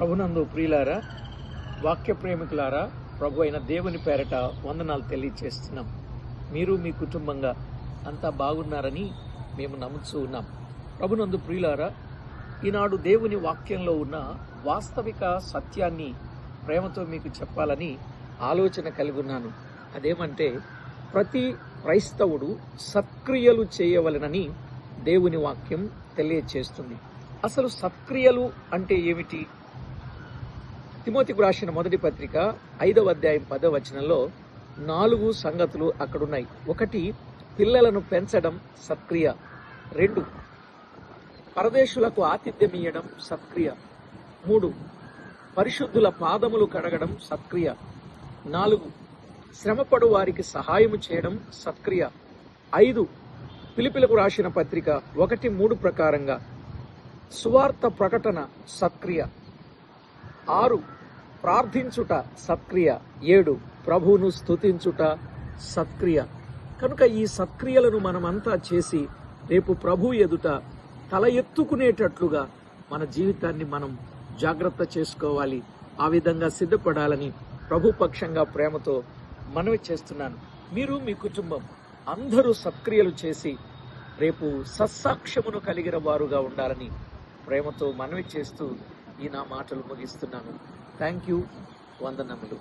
ప్రభునందు ప్రియులారా, వాక్య ప్రేమికులారా, ప్రభు అయిన దేవుని పేరట వందనాలు తెలియజేస్తున్నాం. మీరు మీ కుటుంబంగా అంతా బాగున్నారని మేము నమ్ముతూ ఉన్నాం. ప్రభునందు ప్రియులారా, ఈనాడు దేవుని వాక్యంలో ఉన్న వాస్తవిక సత్యాన్ని ప్రేమతో మీకు చెప్పాలని ఆలోచన కలిగి ఉన్నాను. అదేమంటే, ప్రతి క్రైస్తవుడు సత్క్రియలు చేయవలెనని దేవుని వాక్యం తెలియజేస్తుంది. అసలు సత్క్రియలు అంటే ఏమిటి? తిమోతికి రాసిన మొదటి పత్రిక 5వ అధ్యాయం 10వ వచనంలో 4 సంగతులు అక్కడున్నాయి. 1, పిల్లలను పెంచడం సత్క్రియ. 2, పరదేశులకు ఆతిథ్యం ఇయ్యడం సత్క్రియ. 3, పరిశుద్ధుల పాదములు కడగడం సత్క్రియ. 4, శ్రమపడు వారికి సహాయము చేయడం సత్క్రియ. 5, ఫిలిప్పీలకు రాసిన పత్రిక 1:3 ప్రకారంగా సువార్త ప్రకటన సత్క్రియ. 6, ప్రార్థించుట సత్క్రియ. 7, ప్రభువును స్తుతించుట సత్క్రియ. కనుక ఈ సత్క్రియలను మనమంతా చేసి రేపు ప్రభు ఎదుట తల ఎత్తుకునేటట్లుగా మన జీవితాన్ని మనం జాగ్రత్త చేసుకోవాలి. ఆ విధంగా సిద్ధపడాలని ప్రభు పక్షంగా ప్రేమతో మనవి చేస్తున్నాను. మీరు మీ కుటుంబం అందరూ సత్క్రియలు చేసి రేపు సత్సాక్ష్యమును కలిగిన వారుగా ఉండాలని ప్రేమతో మనవి చేస్తూ ఈ నా మాటలు ముగిస్తున్నాను. Thank you. వందనములు.